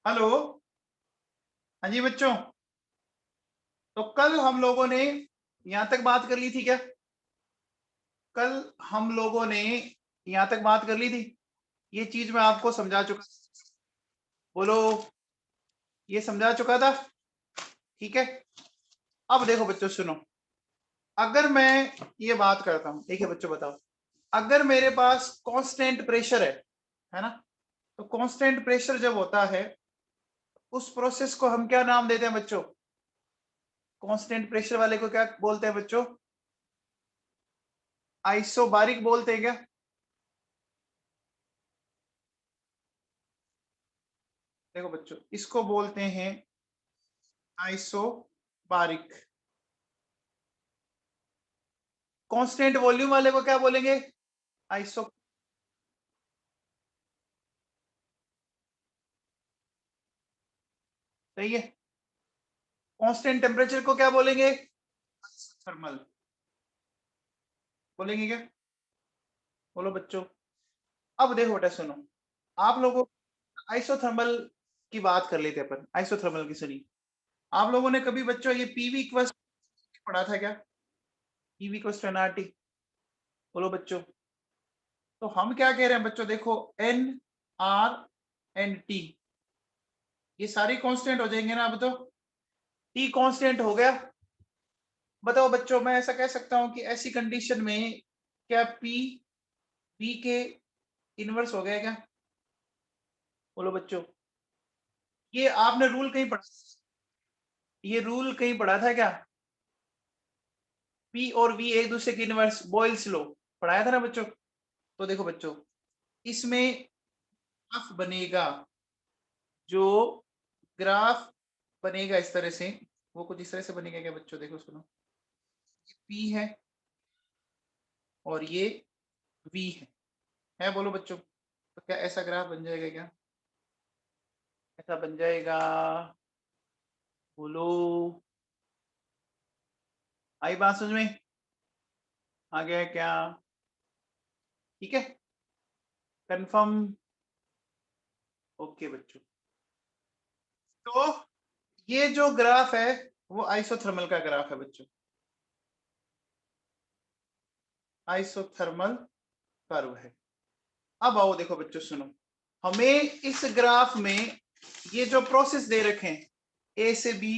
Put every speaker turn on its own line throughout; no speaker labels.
Hello. हाँ जी बच्चों, तो कल हम लोगों ने यहाँ तक बात कर ली थी क्या? कल हम लोगों ने यहाँ तक बात कर ली थी। ये चीज मैं आपको समझा चुका। बोलो, ये समझा चुका था। ठीक है। अब देखो बच्चों सुनो, अगर मैं ये बात करता हूँ, देखिए बच्चों बताओ, अगर मेरे पास कांस्टेंट प्रेशर है ना, तो कांस्टेंट प्रेशर जब होता है उस प्रोसेस को हम क्या नाम देते हैं बच्चों? कांस्टेंट प्रेशर वाले को क्या बोलते हैं बच्चों? आइसोबारिक बोलते हैं क्या? देखो बच्चों, इसको बोलते हैं आइसोबारिक। कांस्टेंट वॉल्यूम वाले को क्या बोलेंगे? आइसो। सही है। कांस्टेंट टेम्परेचर को क्या बोलेंगे? थर्मल बोलेंगे क्या? बोलो बच्चों। अब देखो बेटा सुनो, आप लोगों आइसोथर्मल की बात कर लेते अपन, आइसोथर्मल की सुनी। आप लोगों ने कभी बच्चों ये पीवी इक्वल्स पढ़ा था क्या? PV equals to NRT. बोलो बच्चों। तो हम क्या कह रहे हैं बच्चों, देखो एन आर एंड टी ये सारी कांस्टेंट हो जाएंगे ना। अब तो टी कांस्टेंट हो गया। बताओ बच्चों, मैं ऐसा कह सकता हूं कि ऐसी कंडीशन में क्या पी बी के इनवर्स हो गया क्या? बोलो बच्चों। ये आपने रूल कहीं पढ़ा? ये रूल कहीं पढ़ा था क्या? पी और वी एक दूसरे के इनवर्स, बॉयल्स लो पढ़ाया था ना बच्चों। तो देखो बच्चों, इसमें ग्राफ बनेगा, जो ग्राफ बनेगा इस तरह से, वो कुछ इस तरह से बनेगा क्या बच्चों? देखो सुनो, ये पी है और ये वी है। बोलो बच्चों, तो क्या ऐसा ग्राफ बन जाएगा क्या? ऐसा बन जाएगा? बोलो। आई बात समझ में? आ गया क्या? ठीक है, कंफर्म। ओके बच्चों, तो ये जो ग्राफ है वो आइसोथर्मल का ग्राफ है बच्चों, आइसोथर्मल कर्व है। अब आओ देखो बच्चों सुनो, हमें इस ग्राफ में ये जो प्रोसेस दे रखे हैं, ए से बी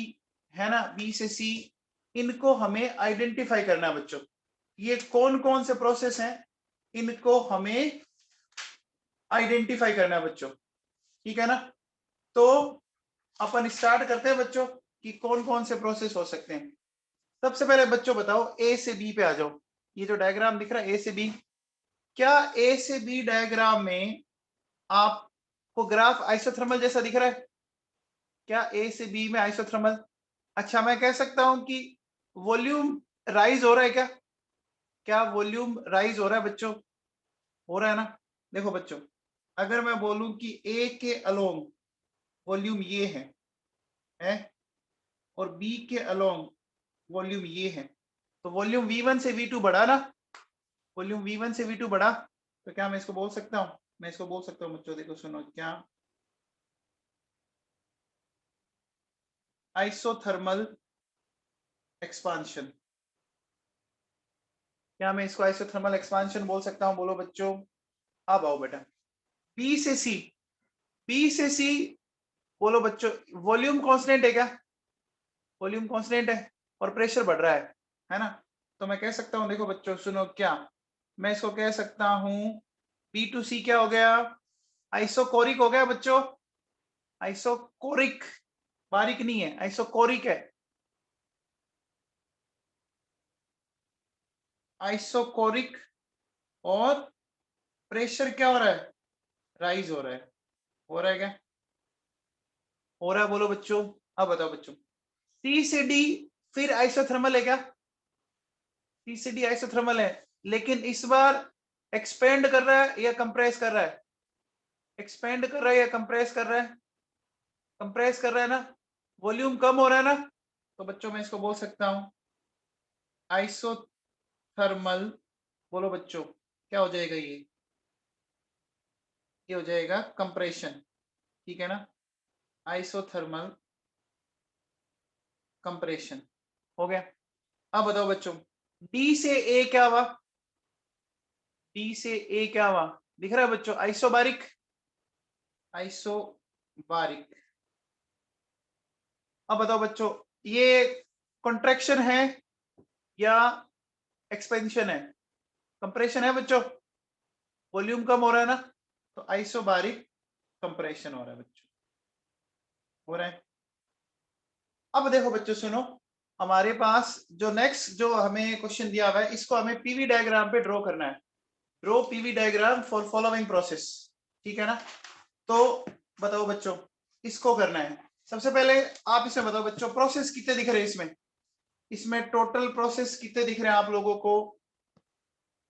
है ना, बी से सी, इनको हमें आइडेंटिफाई करना है बच्चों। ये कौन कौन से प्रोसेस हैं, इनको हमें आइडेंटिफाई करना है बच्चों। ठीक है ना? तो अपन स्टार्ट करते हैं बच्चों कि कौन कौन से प्रोसेस हो सकते हैं। सबसे पहले बच्चों बताओ, ए से बी पे आ जाओ। ये जो डायग्राम दिख रहा है ए से बी, क्या ए से बी डायग्राम में आपको ग्राफ आइसोथर्मल जैसा दिख रहा है? क्या ए से बी में आइसोथर्मल? अच्छा, मैं कह सकता हूं कि वॉल्यूम राइज हो रहा है क्या? क्या वॉल्यूम राइज हो रहा है बच्चों? हो रहा है ना? देखो बच्चों, अगर मैं बोलूं कि ए के अलोंग वॉल्यूम ये है और बी के अलोंग वॉल्यूम ये है, तो वॉल्यूम V1 से V2 बढ़ा ना? वॉल्यूम V1 से V2 बढ़ा, तो क्या मैं इसको बोल सकता हूं? मैं इसको बोल सकता हूं बच्चों, देखो सुनो, क्या आइसोथर्मल एक्सपांशन। क्या मैं इसको आइसोथर्मल एक्सपांशन बोल सकता हूं? बोलो बच्चों। अब आओ बेटा, बी से सी, बी से सी, बोलो बच्चों। वॉल्यूम कांस्टेंट है क्या? वॉल्यूम कांस्टेंट है और प्रेशर बढ़ रहा है ना? तो मैं कह सकता हूं, देखो बच्चों सुनो, क्या मैं इसको कह सकता हूं, बी टू सी क्या हो गया? आइसोकोरिक हो गया बच्चों। आइसोकोरिक, बारीक नहीं है, आइसोकोरिक है। आइसोकोरिक, और प्रेशर क्या हो रहा है? राइज हो रहा है। हो रहा है क्या? हो रहा है, बोलो बच्चों। अब बताओ बच्चों, सी से डी फिर आइसोथर्मल है क्या? सी से डी आइसोथर्मल है, लेकिन इस बार एक्सपेंड कर रहा है या कंप्रेस कर रहा है? एक्सपेंड कर रहा है या कंप्रेस कर रहा है? कंप्रेस कर रहा है ना? वॉल्यूम कम हो रहा है ना? तो बच्चों मैं इसको बोल सकता हूं आइसोथर्मल। बोलो बच्चों, क्या हो जाएगा ये हो जाएगा कंप्रेशन। ठीक है ना? आइसोथर्मल कंप्रेशन हो गया। अब बताओ बच्चों, डी से ए क्या हुआ? डी से ए क्या हुआ? दिख रहा है बच्चों? Isobaric, isobaric. अब बताओ बच्चों, ये कॉन्ट्रैक्शन है या एक्सपेंशन है? कंप्रेशन है बच्चों, वॉल्यूम कम हो रहा है ना, तो आइसोबारिक कंप्रेशन हो रहा है बच्चों, हो रहा है। अब देखो बच्चों सुनो, हमारे पास जो नेक्स्ट जो हमें क्वेश्चन दिया हुआ है, इसको हमें पीवी डायग्राम पे ड्रॉ करना है। Draw PV diagram for following process, ठीक है ना? तो बताओ बच्चों, इसको करना है। सबसे पहले आप इसमें बताओ बच्चों, प्रोसेस कितने दिख रहे हैं इसमें? इसमें टोटल प्रोसेस कितने दिख रहे हैं आप लोगों को?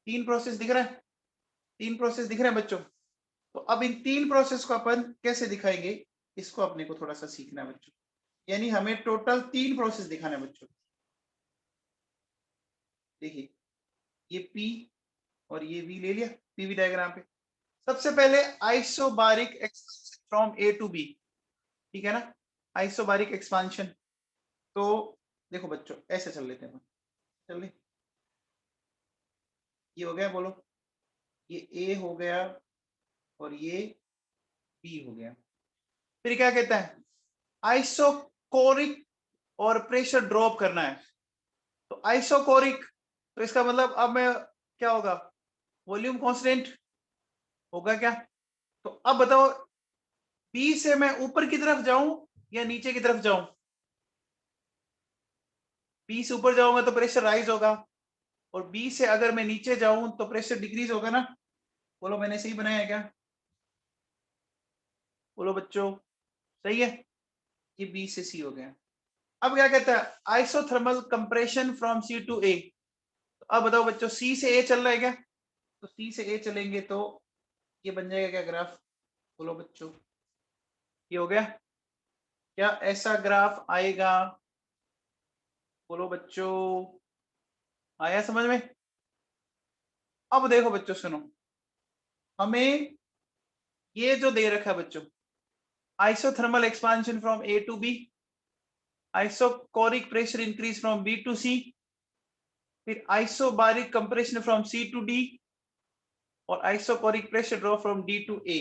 3 प्रोसेस दिख रहे हैं, 3 प्रोसेस दिख रहे हैं बच्चों। तो अब इन 3 प्रोसेस को अपन कैसे दिखाएंगे, इसको अपने को थोड़ा सा सीखना है बच्चों। यानी हमें टोटल 3 प्रोसेस दिखाना है बच्चों। देखिए, ये P और ये V ले लिया पीवी डायग्राम पे। सबसे पहले isobaric expansion from A to B, ठीक है ना? Isobaric expansion. तो देखो बच्चों, ऐसे चल लेते हैं, चल ले। ये हो गया, बोलो, ये A हो गया और ये B हो गया। फिर क्या कहता है? आइसोकोरिक और प्रेशर ड्रॉप करना है। तो आइसोकोरिक, तो इसका मतलब अब मैं क्या होगा? वॉल्यूम कांस्टेंट होगा क्या? तो अब बताओ, बी से मैं ऊपर की तरफ जाऊं या नीचे की तरफ जाऊं? बी से ऊपर जाऊंगा तो प्रेशर राइज होगा, और बी से अगर मैं नीचे जाऊं तो प्रेशर डिक्रीज होगा ना? बोलो, मैंने सही बनाया है क्या? बोलो बच्चों, सही है? ये बी से सी हो गया। अब क्या कहता है? Isothermal compression from C to A. अब बताओ बच्चों, सी से ए चल रहा है क्या? तो सी से ए चलेंगे तो ये बन जाएगा क्या ग्राफ? बोलो बच्चों, ये हो गया क्या? ऐसा ग्राफ आएगा? बोलो बच्चों, आया समझ में? अब देखो बच्चों सुनो, हमें ये जो दे रखा है बच्चों, isothermal expansion from A to B, isochoric pressure increase from B to C, फिर isobaric compression from C to D, और isochoric pressure drop from D to A.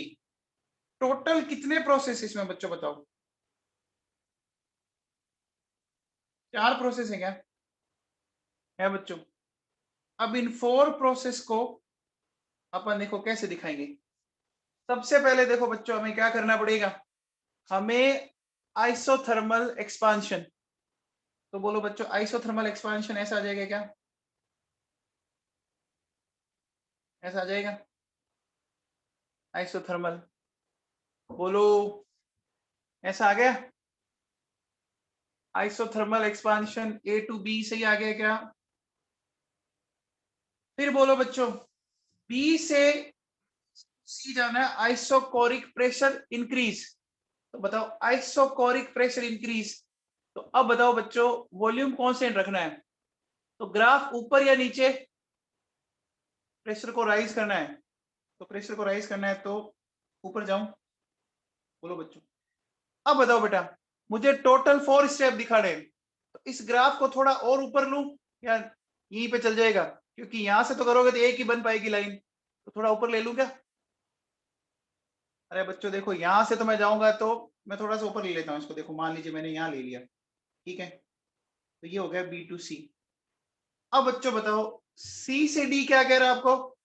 Total कितने प्रोसेस इसमें बच्चों बताओ? 4 प्रोसेस है क्या? है बच्चों। अब इन 4 प्रोसेस को अपन देखो कैसे दिखाएंगे। सबसे पहले देखो बच्चों, हमें क्या करना पड़ेगा? हमें आइसोथर्मल एक्सपांशन। तो बोलो बच्चों, आइसोथर्मल एक्सपांशन ऐसा आ जाएगा क्या? ऐसा आ जाएगा आइसोथर्मल, बोलो, ऐसा आ गया? Isothermal expansion A to B सही आ गया क्या? फिर बोलो बच्चों, बी से सी जाना है, आइसोकोरिक प्रेशर इंक्रीज। तो बताओ, आइसोकोरिक प्रेशर इंक्रीज। तो अब बताओ बच्चों, वॉल्यूम कांस्टेंट रखना है, तो ग्राफ ऊपर या नीचे? प्रेशर को राइज करना है, तो प्रेशर को राइज करना है तो ऊपर जाऊं? बोलो बच्चों। अब बताओ बेटा, मुझे टोटल 4 स्टेप दिखाने हैं, तो इस ग्राफ को थोड़ा और ऊपर लूं या यहीं पे चल जाएगा? क्योंकि यहां से तो करोगे तो एक ही बन पाएगी लाइन, तो थोड़ा ऊपर ले लूं क्या? अरे बच्चों देखो, यहां से तो मैं जाऊंगा, तो मैं थोड़ा सा ऊपर ले लेता हूँ इसको। देखो, मान लीजिए मैंने यहाँ ले लिया, ठीक है? तो ये हो गया बी टू सी। अब बच्चों बताओ, सी से डी क्या कह रहा है आपको?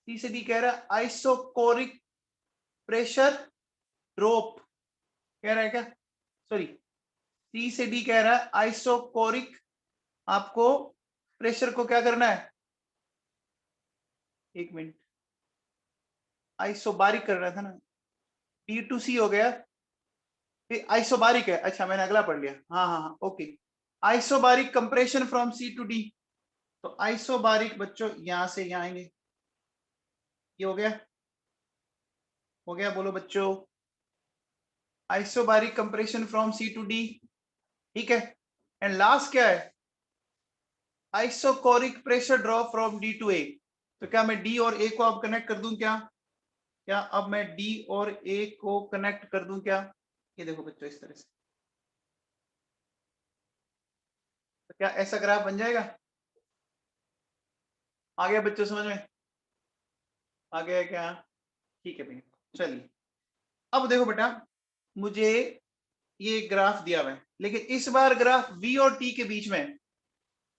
सी से डी कह रहा है आइसोकोरिक प्रेशर ड्रॉप, कह रहा है क्या? सॉरी, सी से डी कह रहा है आइसोकोरिक, आपको प्रेशर को क्या करना है? एक मिनट, आइसोबारिक कर रहा था ना? बी टू सी हो गया, फिर आइसोबारिक है। अच्छा, मैंने अगला पढ़ लिया। हाँ हाँ हाँ, okay. Isobaric compression from C to D. तो आइसोबारिक बच्चों यहां से यहां आएंगे, ये हो गया, हो गया, बोलो बच्चों, isobaric compression from C to D, ठीक है? एंड लास्ट क्या है? Isochoric pressure drop from D to A. तो क्या मैं डी और ए को अब कनेक्ट कर दूं क्या? क्या अब मैं डी और ए को कनेक्ट कर दूं क्या? ये देखो बच्चों इस तरह से, तो क्या ऐसा ग्राफ बन जाएगा? आ गया बच्चों समझ में? आ गया क्या? ठीक है भैया, चलिए अब देखो बेटा, मुझे ये ग्राफ दिया हुआ है, लेकिन इस बार ग्राफ v और t के बीच में है।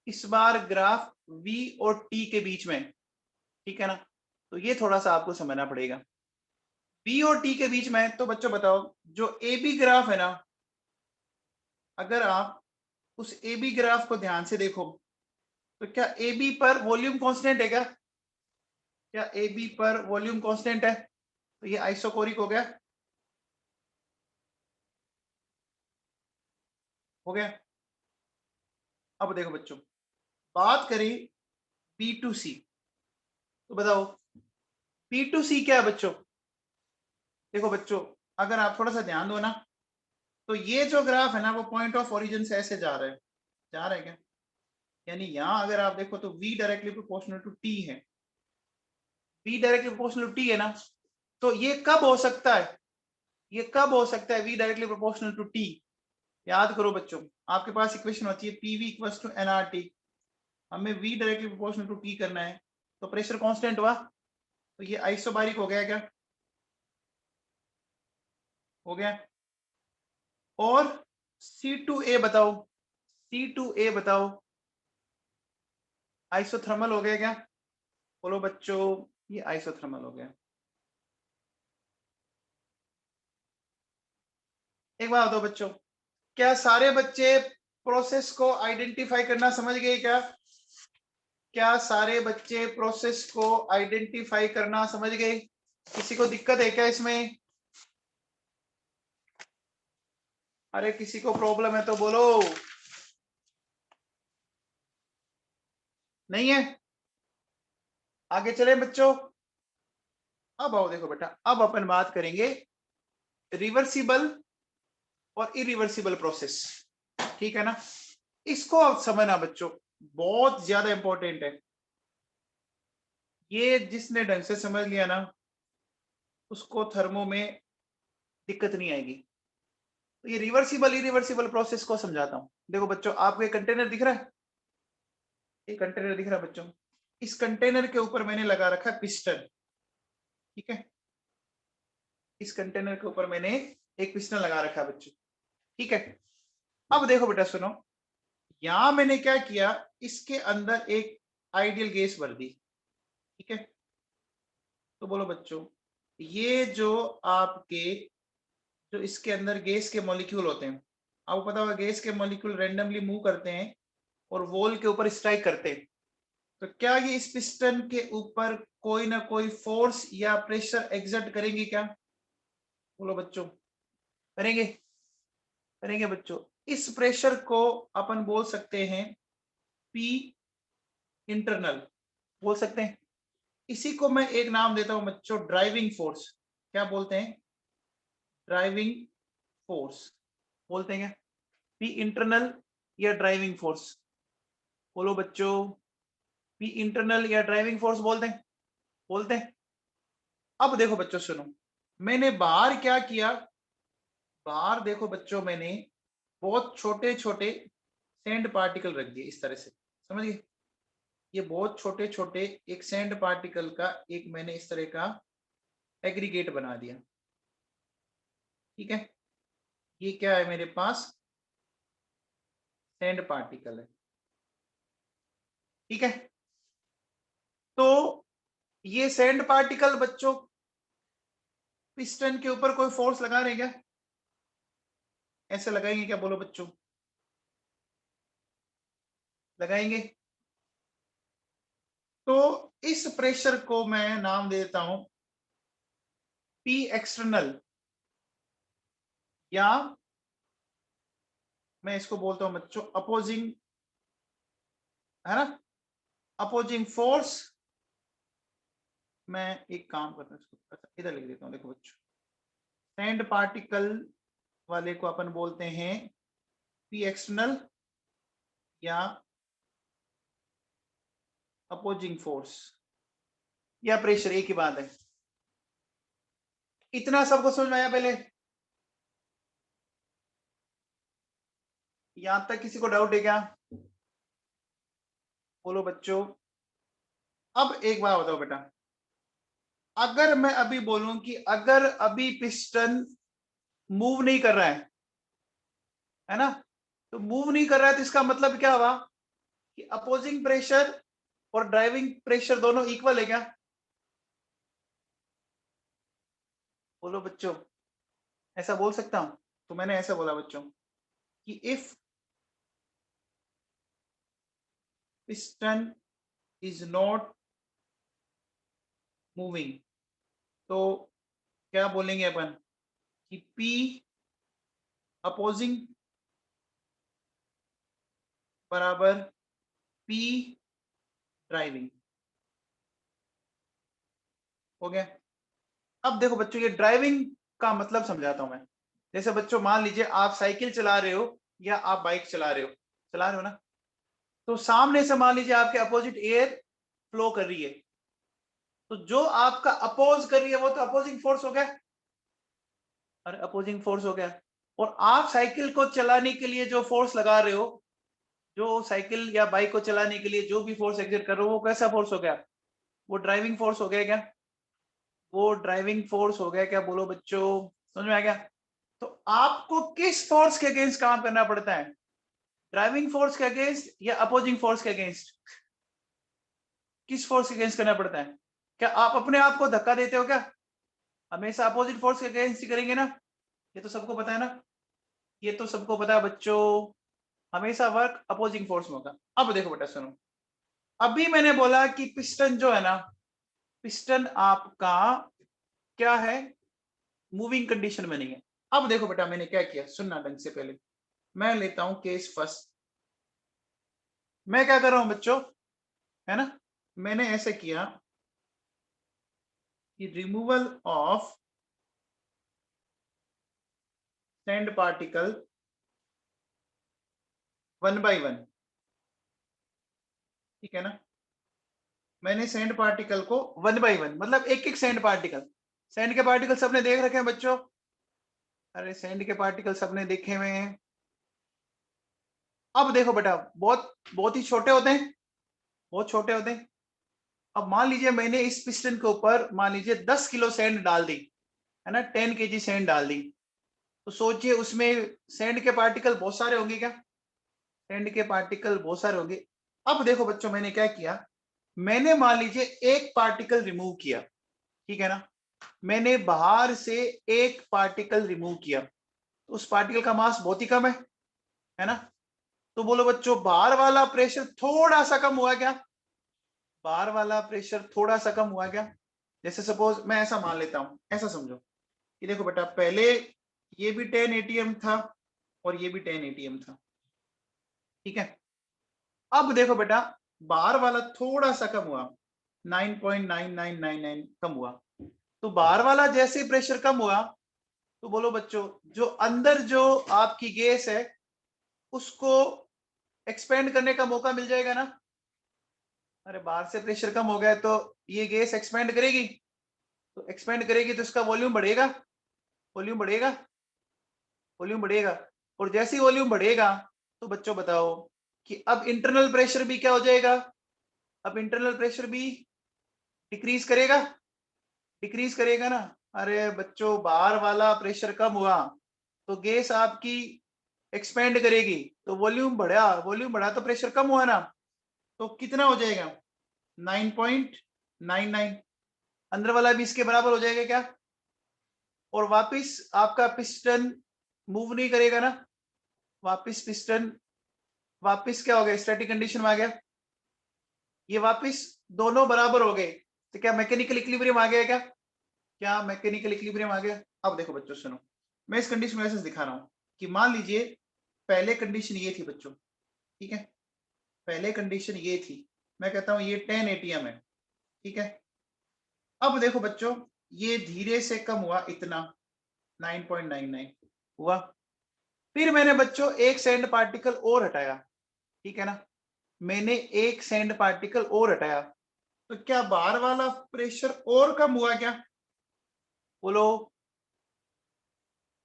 इस बार ग्राफ v और t के बीच में, ठीक है ना? तो ये थोड़ा सा आपको समझना पड़ेगा। v और t के बीच में, तो बच्चों बताओ, जो ए बी ग्राफ है ना, अगर आप उस ए बी ग्राफ को ध्यान से देखो, तो क्या ए बी पर वॉल्यूम कांस्टेंट है क्या? क्या ए बी पर वॉल्यूम कांस्टेंट है? तो ये आइसोकोरिक हो गया, हो गया। अब देखो बच्चों, बात करें बी टू सी, तो बताओ बी टू सी क्या है बच्चों? देखो बच्चों, अगर आप थोड़ा सा ध्यान दो ना, तो ये जो ग्राफ है ना, वो पॉइंट ऑफ ओरिजिन से ऐसे जा रहा है, जा रहा है क्या? यानी यहां अगर आप देखो तो v directly proportional to t है, v directly proportional to t है ना, तो ये कब हो सकता है? ये कब हो सकता है v directly proportional to t? याद करो बच्चों, आपके पास इक्वेशन होती है pv इक्वल्स टू nRT, हमें v directly proportional to t करना है, तो प्रेशर कांस्टेंट हुआ, तो ये आइसोबारिक हो गया क्या? हो गया। और C2A बताओ, C2A बताओ, आइसोथर्मल हो गया क्या? बोलो बच्चों, ये आइसोथर्मल हो गया। एक बात बताओ बच्चों, क्या सारे बच्चे प्रोसेस को आइडेंटिफाई करना समझ गए क्या? क्या सारे बच्चे प्रोसेस को आइडेंटिफाई करना समझ गए? किसी को दिक्कत है क्या इसमें? अरे किसी को प्रॉब्लम है तो बोलो। नहीं है? आगे चले बच्चों। अब आओ देखो बेटा, अब अपन बात करेंगे रिवर्सिबल और इरिवर्सिबल प्रोसेस, ठीक है ना? इसको अब समझना बच्चों, बहुत ज्यादा इंपॉर्टेंट है। ये जिसने ढंग से समझ लिया ना, उसको थर्मो में दिक्कत नहीं आएगी। तो ये रिवर्सिबल इरिवर्सिबल प्रोसेस को समझाता हूं। देखो बच्चों, आपको एक कंटेनर दिख रहा है, एक कंटेनर दिख रहा है बच्चों, इस कंटेनर के ऊपर मैंने लगा रखा है पिस्टन, ठीक है? इस कंटेनर के ऊपर मैंने एक पिस्टन लगा रखा है बच्चों, ठीक है? अब देखो बेटा सुनो, यहां मैंने क्या किया, इसके अंदर एक आइडियल गैस भर दी, ठीक है? तो बोलो बच्चों, ये जो आपके, जो इसके अंदर गैस के मॉलिक्यूल होते हैं, आपको पता होगा गैस के मॉलिक्यूल रैंडमली मूव करते हैं और वॉल के ऊपर स्ट्राइक करते हैं, तो क्या ये इस पिस्टन के ऊपर कोई ना कोई फोर्स या प्रेशर एग्जर्ट करेंगे क्या? बोलो बच्चों, करेंगे? करेंगे बच्चों। इस प्रेशर को अपन बोल सकते हैं पी इंटरनल, बोल सकते हैं। इसी को मैं एक नाम देता हूं बच्चों, ड्राइविंग फोर्स। क्या बोलते हैं? ड्राइविंग फोर्स बोलते हैं क्या? पी इंटरनल या ड्राइविंग फोर्स? बोलो बच्चों, पी इंटरनल या ड्राइविंग फोर्स बोलते हैं? बोलते हैं। अब देखो बच्चों सुनो, मैंने बाहर क्या किया, बाहर देखो बच्चों, मैंने बहुत छोटे छोटे सैंड पार्टिकल रख दिए इस तरह से, समझ गए? ये बहुत छोटे छोटे एक सैंड पार्टिकल का एक मैंने इस तरह का एग्रीगेट बना दिया, ठीक है? ये क्या है मेरे पास? सैंड पार्टिकल है, ठीक है? तो ये सैंड पार्टिकल बच्चों पिस्टन के ऊपर कोई फोर्स लगा रहे हैं क्या? ऐसे लगाएंगे क्या? बोलो बच्चों, लगाएंगे? तो इस प्रेशर को मैं नाम देता हूं पी एक्सटर्नल, या मैं इसको बोलता हूं बच्चों अपोजिंग, है ना? Opposing force. मैं एक काम करता हूं, इसको इधर लिख देता हूं। देखो बच्चों, सैंड पार्टिकल वाले को अपन बोलते हैं पी एक्सटर्नल या अपोजिंग फोर्स या प्रेशर, एक ही बात है। इतना सबको समझ में आया पहले? यहां तक किसी को डाउट है क्या? बोलो बच्चों। अब एक बात बताओ बेटा, अगर मैं अभी बोलूं कि अगर अभी पिस्टन मूव नहीं कर रहा है ना, तो मूव नहीं कर रहा है तो इसका मतलब क्या हुआ कि अपोजिंग प्रेशर और ड्राइविंग प्रेशर दोनों इक्वल है क्या? बोलो बच्चों, ऐसा बोल सकता हूं? तो मैंने ऐसा बोला बच्चों कि if piston is not moving, तो क्या बोलेंगे अपन कि P अपोजिंग बराबर P ड्राइविंग। हो गया? अब देखो बच्चों, ये ड्राइविंग का मतलब समझाता हूं मैं। जैसे बच्चों मान लीजिए आप साइकिल चला रहे हो या आप बाइक चला रहे हो ना, तो सामने से मान लीजिए आपके अपोजिट एयर फ्लो कर रही है, तो जो आपका अपोज कर रही है वो तो अपोजिंग फोर्स हो गया, और अपोजिंग फोर्स हो गया। और आप साइकिल को चलाने के लिए जो फोर्स लगा रहे हो, जो साइकिल या बाइक को चलाने के लिए जो भी फोर्स एक्सर्ट कर रहे हो, वो कैसा फोर्स हो गया? वो ड्राइविंग फोर्स हो गया क्या? वो ड्राइविंग फोर्स हो गया क्या? बोलो बच्चों, समझ में आ गया? तो आपको किस फोर्स के अगेंस्ट काम करना पड़ता है? ड्राइविंग फोर्स के अगेंस्ट या अपोजिंग फोर्स के अगेंस्ट? किस फोर्स के अगेंस्ट करना पड़ता है? क्या आप अपने आप को धक्का देते हो क्या? हमेशा अपोजिट फोर्स के अगेंस्ट ही करेंगे ना? ये तो सबको पता है ना, ये तो सबको पता है बच्चों, हमेशा वर्क अपोजिंग फोर्स में होगा। अब देखो बेटा सुनो, अभी मैंने बोला कि पिस्टन जो है ना, पिस्टन आपका क्या है? मूविंग कंडीशन में नहीं है। अब देखो बेटा मैंने क्या किया, सुनना ढंग से पहले। मैं लेता हूं केस फर्स्ट। मैं क्या कर रहा हूं बच्चों, है ना, मैंने ऐसे किया कि removal of sand particle 1 by 1। ठीक है ना, मैंने सैंड पार्टिकल को 1 by 1 मतलब एक एक सैंड पार्टिकल। सैंड के पार्टिकल सबने देख रखे हैं बच्चों? अरे सैंड के पार्टिकल सबने देखे हुए हैं। अब देखो बेटा, बहुत बहुत ही छोटे होते हैं, बहुत छोटे होते हैं। अब मान लीजिए मैंने इस पिस्टन के ऊपर मान लीजिए 10 किलो सैंड डाल दी, है ना, 10 kg सैंड डाल दी, तो सोचिए उसमें सैंड के पार्टिकल बहुत सारे होंगे क्या? सैंड के पार्टिकल बहुत सारे होंगे। अब देखो बच्चों मैंने क्या किया, मैंने मान लीजिए एक पार्टिकल रिमूव किया, ठीक है ना, मैंने बाहर से एक पार्टिकल रिमूव किया, तो उस पार्टिकल का मास बहुत ही कम है ना, तो बोलो बच्चों बाहर वाला प्रेशर थोड़ा सा कम हुआ क्या? बाहर वाला प्रेशर थोड़ा सा कम हुआ क्या? जैसे सपोज मैं ऐसा मान लेता हूं, ऐसा समझो कि देखो बेटा पहले ये भी 10 एटीएम था और ये भी 10 एटीएम था, ठीक है। अब देखो बेटा बाहर वाला थोड़ा सा कम हुआ, 9.9999 कम हुआ, तो बाहर वाला जैसे प्रेशर कम हुआ, तो बोलो बच्चों जो अंदर जो आपकी गैस है उसको एक्सपेंड करने का मौका मिल जाएगा ना? अरे बाहर से प्रेशर कम हो गया तो ये गैस एक्सपेंड करेगी, तो एक्सपेंड करेगी तो इसका वॉल्यूम बढ़ेगा, वॉल्यूम बढ़ेगा, वॉल्यूम बढ़ेगा। और जैसे ही वॉल्यूम बढ़ेगा तो बच्चों बताओ कि अब इंटरनल प्रेशर भी क्या हो जाएगा? अब इंटरनल प्रेशर भी डिक्रीज करेगा, डिक्रीज करेगा ना। अरे बच्चों बाहर वाला प्रेशर कम हुआ तो गैस आपकी एक्सपेंड करेगी, तो वॉल्यूम बढ़ा, वॉल्यूम बढ़ा तो प्रेशर कम हुआ ना, तो कितना हो जाएगा? 9.99। अंदर वाला भी इसके बराबर हो जाएगा क्या? और वापिस आपका पिस्टन मूव नहीं करेगा ना, वापिस पिस्टन वापिस क्या हो गया? स्टैटिक कंडीशन में आ गया, ये वापिस दोनों बराबर हो गए, तो क्या मैकेनिकल इक्विलिब्रियम आ गया क्या? क्या मैकेनिकल इक्विलिब्रियम आ गया? अब देखो बच्चों सुनो, मैं इस कंडीशन में ऐसे दिखा रहा हूं कि मान लीजिए पहले कंडीशन ये थी बच्चों, ठीक है, पहले कंडीशन ये थी, मैं कहता हूं ये 10 एटीएम है, ठीक है। अब देखो बच्चों ये धीरे से कम हुआ इतना, 9.99 हुआ, फिर मैंने बच्चों एक सैंड पार्टिकल और हटाया, ठीक है ना, मैंने एक सैंड पार्टिकल और हटाया, तो क्या बाहर वाला प्रेशर और कम हुआ क्या? बोलो,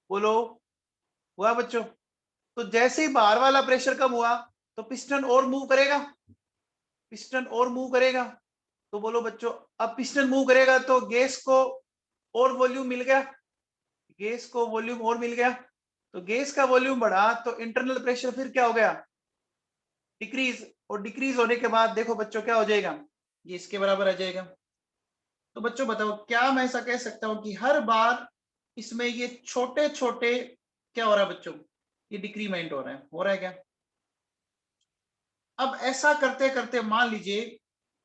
बोलो, हुआ बच्चों? तो जैसे ही बाहर वाला प्रेशर कम हुआ तो पिस्टन और मूव करेगा, पिस्टन और मूव करेगा। तो बोलो बच्चों, अब पिस्टन मूव करेगा तो गैस को और वॉल्यूम मिल गया, गैस को वॉल्यूम और मिल गया। तो गैस का वॉल्यूम बढ़ा तो इंटरनल प्रेशर फिर क्या हो गया, डिक्रीज। और डिक्रीज होने के बाद देखो बच्चों क्या हो जाएगा, ये इसके बराबर आ जाएगा। तो बच्चों बताओ, क्या मैं ऐसा कह सकता हूं कि हर बार इसमें ये छोटे छोटे क्या हो रहा है बच्चों, ये डिक्रीमेंट हो रहा है क्या? अब ऐसा करते करते मान लीजिए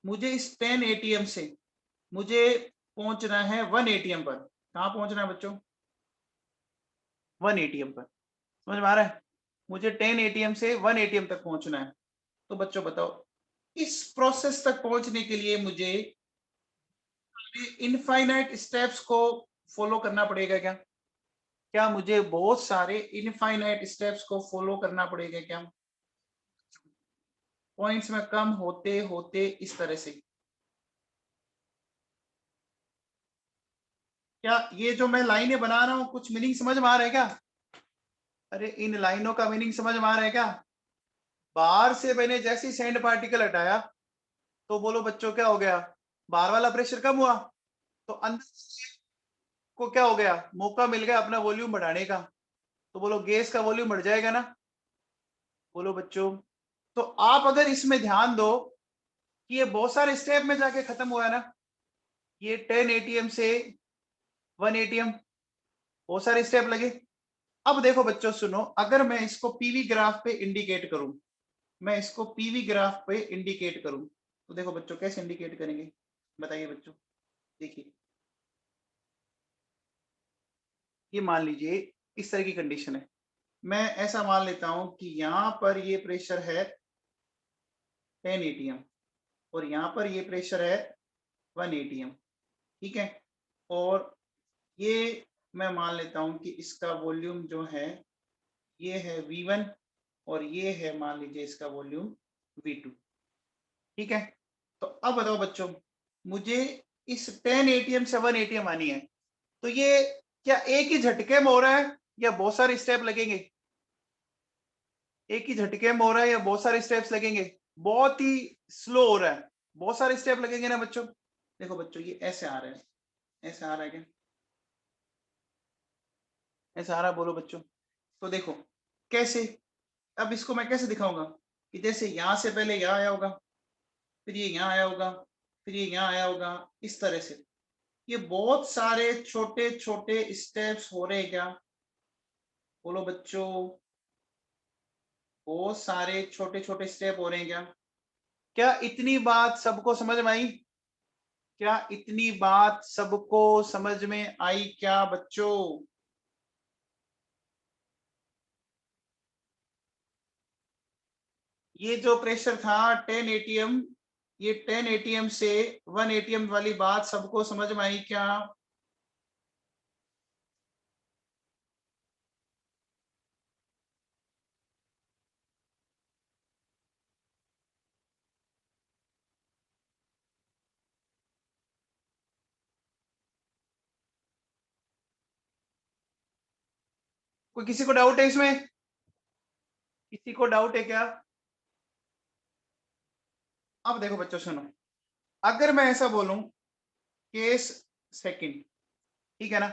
मुझे इस 10 एटीएम से मुझे पहुंचना है 1 एटीएम पर। कहां पहुंचना है बच्चों? 1 एटीएम पर। समझ में आ रहा है? मुझे 10 एटीएम से 1 एटीएम तक पहुंचना है। तो बच्चों बताओ, इस प्रोसेस तक पहुंचने के लिए मुझे इनफाइनाइट स्टेप्स को फॉलो करना पड़ेगा क्या? क्या मुझे बहुत सारे इनफाइनाइट स्टेप्स को फॉलो करना पड़ेगा क्या? पॉइंट्स में कम होते होते इस तरह से। क्या ये जो मैं लाइनें बना रहा हूं कुछ मीनिंग समझ में आ रहा है क्या? अरे इन लाइनों का मीनिंग समझ में आ रहा है क्या? बाहर से मैंने जैसे ही सैंड पार्टिकल हटाया तो बोलो बच्चों क्या हो गया, बाहर वाला प्रेशर कम हुआ तो अंदर को क्या हो गया, मौका मिल गया अपना वॉल्यूम बढ़ाने का। तो बोलो गैस का वॉल्यूम बढ़ जाएगा ना? बोलो बच्चों, तो आप अगर इसमें ध्यान दो कि ये बहुत सारे स्टेप में जाके खत्म हुआ है ना, ये 10 एटीएम से 1 एटीएम, बहुत सारे स्टेप लगे। अब देखो बच्चों सुनो, अगर मैं इसको पीवी ग्राफ पे इंडिकेट करूं, मैं इसको पीवी ग्राफ पे इंडिकेट करूं, तो देखो बच्चों कैसे इंडिकेट करेंगे, बताइए बच्चों। देखिए ये मान लीजिए इस तरह की कंडीशन है, मैं ऐसा मान लेता हूं कि यहां पर ये प्रेशर है 10 एटीएम और यहां पर ये प्रेशर है 1 एटीएम, ठीक है। और ये मैं मान लेता हूं कि इसका वॉल्यूम जो है ये है V1 और ये है मान लीजिए इसका वॉल्यूम V2, ठीक है। तो अब बताओ बच्चों, मुझे इस 10 एटीएम से 1 एटीएम आनी है, तो ये क्या एक ही झटके में हो रहा है या बहुत सारे स्टेप लगेंगे? एक ही झटके में हो रहा है या बहुत सारे स्टेप्स लगेंगे? बहुत ही स्लो हो रहा है, बहुत सारे स्टेप लगेंगे ना बच्चों। देखो बच्चों ये ऐसे आ रहा है, ऐसे आ रहा है क्या, ऐसे आ रहा है? बोलो बच्चों। तो देखो कैसे, अब इसको मैं कैसे दिखाऊंगा कि जैसे यहां से पहले यहाँ आया होगा, फिर ये यहाँ आया होगा, फिर ये यहाँ आया होगा, इस तरह से ये बहुत सारे छोटे छोटे स्टेप्स हो रहे हैं क्या? बोलो बच्चों, बहुत सारे छोटे छोटे स्टेप हो रहे हैं क्या? क्या इतनी बात सबको समझ में आई? क्या इतनी बात सबको समझ में आई क्या बच्चों? ये जो प्रेशर था 10 एटीएम, ये 10 एटीएम से 1 एटीएम वाली बात सबको समझ में आई क्या? कोई किसी को डाउट है इसमें? किसी को डाउट है क्या? अब देखो बच्चों सुनो, अगर मैं ऐसा बोलूं केस सेकंड, ठीक है ना,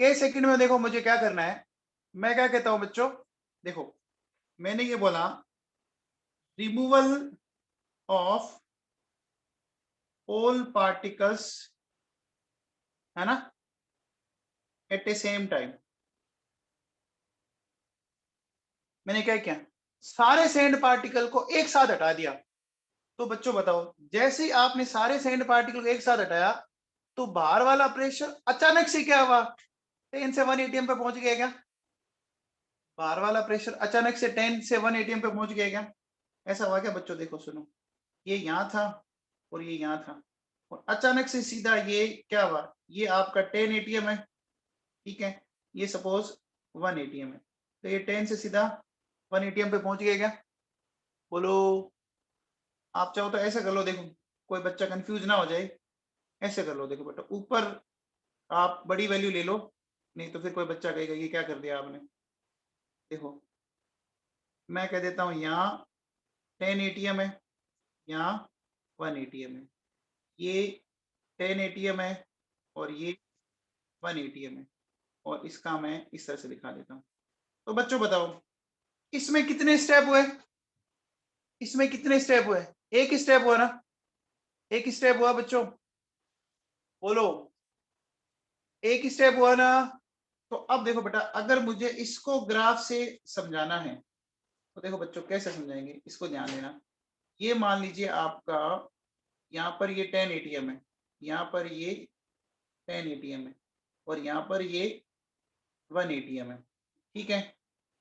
केस सेकंड में देखो मुझे क्या करना है, मैं क्या कहता हूं बच्चों, देखो मैंने ये बोला रिमूवल ऑफ ऑल पार्टिकल्स, है ना, एट ए सेम टाइम। मैंने क्या किया, सारे सैंड पार्टिकल को एक साथ हटा दिया। तो बच्चों बताओ, जैसे ही आपने सारे सैंड पार्टिकल को एक साथ हटाया तो बाहर वाला प्रेशर अचानक से क्या हुआ, 10 से 1 एटीएम पे पहुंच गया क्या? बाहर वाला प्रेशर अचानक से 10 से 1 एटीएम पे पहुंच गया क्या? ऐसा हुआ क्या बच्चों? देखो सुनो, ये यहाँ था और ये यहाँ था और अचानक से सीधा ये क्या हुआ, ये आपका 10 एटीएम है, ठीक है, ये सपोज 1 एटीएम है, तो ये 10 से सीधा 1 एटीएम पे पहुंच गया क्या? बोलो। आप चाहो तो ऐसे कर लो, देखो कोई बच्चा कंफ्यूज ना हो जाए, ऐसे कर लो, देखो बेटा ऊपर आप बड़ी वैल्यू ले लो, नहीं तो फिर कोई बच्चा कहेगा ये क्या कर दिया आपने। देखो मैं कह देता हूं यहाँ 10 ATM है, यहाँ 1 ATM है, ये 10 ATM है और ये 1 ATM है, और इसका मैं इस तरह से दिखा देता हूँ। तो बच्चों बताओ इसमें कितने स्टेप हुए? इसमें कितने स्टेप हुए? एक स्टेप हुआ ना? एक स्टेप हुआ बच्चों, बोलो एक स्टेप हुआ ना? तो अब देखो बेटा, अगर मुझे इसको ग्राफ से समझाना है तो देखो बच्चों कैसे समझाएंगे, इसको ध्यान देना। ये मान लीजिए आपका यहाँ पर ये 10 ATM है, यहाँ पर ये 10 ATM है, और यहाँ पर ये 1 ATM है, ठीक है।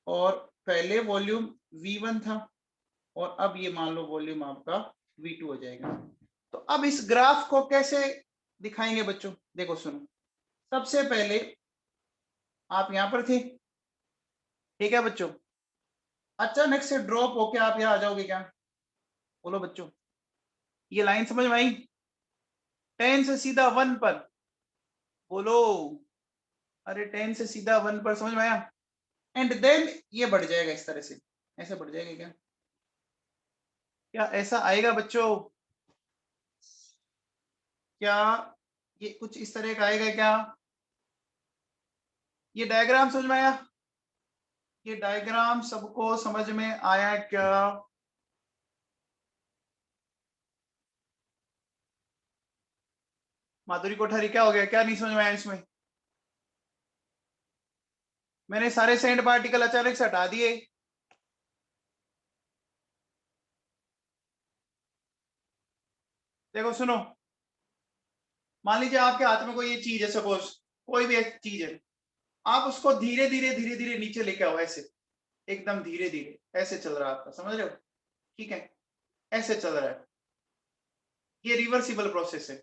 और पहले वॉल्यूम V1 था, और अब ये मान लो वॉल्यूम आपका V2 हो जाएगा। तो अब इस ग्राफ को कैसे दिखाएंगे बच्चों? देखो सुनो, सबसे पहले आप यहां पर थे, ठीक है बच्चों, अचानक से ड्रॉप होके आप यहां आ जाओगे क्या? बोलो बच्चों, ये लाइन समझ में आई? 10 से सीधा 1 पर, बोलो, अरे 10 से सीधा 1 पर, समझ में आया? एंड देन ये बढ़ जाएगा इस तरह से, ऐसे बढ़ जाएगा क्या? क्या ऐसा आएगा बच्चों? क्या ये कुछ इस तरह का आएगा क्या? ये डायग्राम समझ में आया? ये डायग्राम सबको समझ में आया क्या? माधुरी कोठारी क्या हो गया, क्या नहीं समझ में आया इसमें? मैंने सारे सेंड पार्टिकल अचानक से हटा दिए। देखो सुनो, मान लीजिए आपके हाथ में कोई ये चीज है, सपोज कोई भी एक चीज है, आप उसको धीरे धीरे धीरे धीरे नीचे लेके आओ, ऐसे एकदम धीरे धीरे ऐसे चल रहा है आपका, समझ रहे हो? ठीक है, ऐसे चल रहा है, ये रिवर्सिबल प्रोसेस है।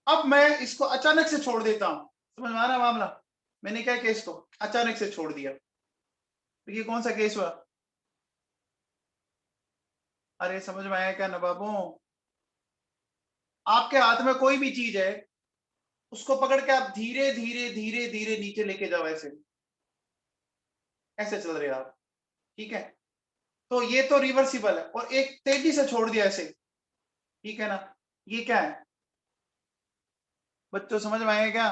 अब मैं इसको अचानक से छोड़ देता हूं, समझ में आ रहा है मामला? मैंने क्या केस को अचानक से छोड़ दिया, तो ये कौन सा केस हुआ? अरे समझ में आया क्या नवाबों? आपके हाथ में कोई भी चीज है, उसको पकड़ के आप धीरे धीरे धीरे धीरे नीचे लेके जाओ, ऐसे ऐसे चल रहे हो आप, ठीक है। तो ये तो रिवर्सिबल है, और एक तेजी से छोड़ दिया ऐसे, ठीक है ना? ये क्या है बच्चों, समझ में आया क्या?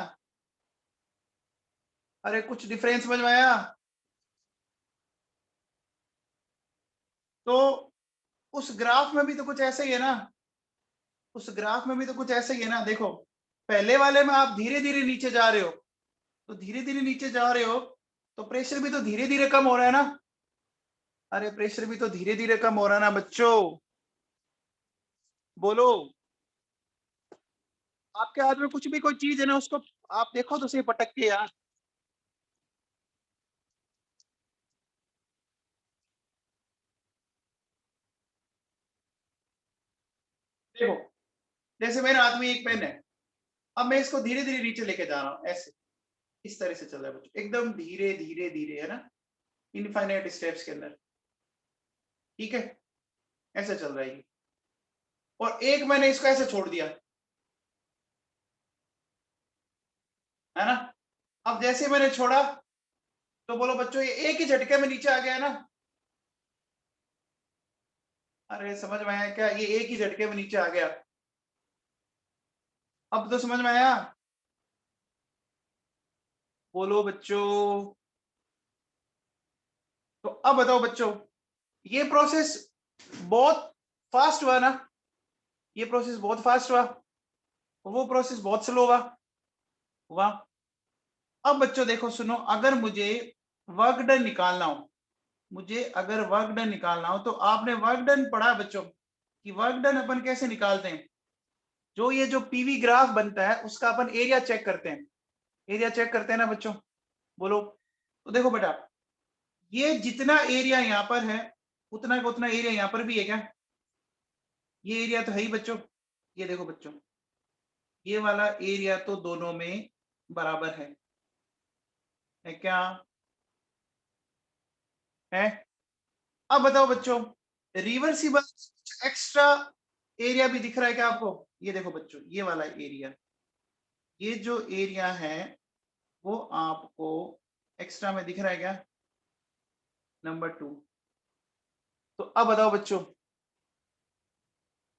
अरे कुछ डिफरेंस समझ में आया? तो उस ग्राफ में भी तो कुछ ऐसा ही है ना, उस ग्राफ में भी तो कुछ ऐसा ही है ना। देखो पहले वाले में आप धीरे धीरे नीचे जा रहे हो, तो धीरे धीरे नीचे जा रहे हो, तो प्रेशर भी तो धीरे धीरे कम हो रहा है ना? अरे प्रेशर भी तो धीरे धीरे कम हो रहा है ना बच्चों, बोलो। आपके हाथ में कुछ भी कोई चीज है ना, उसको आप देखो तो सही पटक के यार। देखो जैसे मेरे हाथ में एक पेन है, अब मैं इसको धीरे धीरे नीचे लेके जा रहा हूँ, ऐसे इस तरह से चल रहा है बच्चों, एकदम धीरे धीरे धीरे, है ना, इनफाइनाइट स्टेप्स के अंदर, ठीक है, ऐसे चल रहा है ये। और एक मैंने इसको ऐसे छोड़ दिया, है ना? अब जैसे मैंने छोड़ा, तो बोलो बच्चों ये एक ही झटके में नीचे आ गया ना? अरे समझ में आया क्या? ये एक ही झटके में नीचे आ गया। अब तो समझ में आया? बोलो बच्चों। तो अब बताओ बच्चों, ये प्रोसेस बहुत फास्ट हुआ ना? ये प्रोसेस बहुत फास्ट हुआ, वो प्रोसेस बहुत स्लो हुआ, हुआ। अब बच्चों देखो सुनो, अगर मुझे वर्क डन निकालना हो, मुझे अगर वर्क डन निकालना हो, तो आपने वर्क डन पढ़ा है बच्चों कि वर्क डन अपन कैसे निकालते हैं? जो ये जो पीवी ग्राफ बनता है उसका अपन एरिया चेक करते हैं, एरिया चेक करते हैं ना बच्चों, बोलो। तो देखो बेटा, ये जितना एरिया यहाँ पर है, उतना का उतना एरिया यहाँ पर भी है क्या? ये एरिया तो है ही बच्चों, ये देखो बच्चों, ये वाला एरिया तो दोनों में बराबर है क्या? है। अब बताओ बच्चों, रिवर्सिबल एक्स्ट्रा एरिया भी दिख रहा है क्या आपको? ये देखो बच्चों, ये वाला एरिया, ये जो एरिया है वो आपको एक्स्ट्रा में दिख रहा है क्या? नंबर 2, तो अब बताओ बच्चों,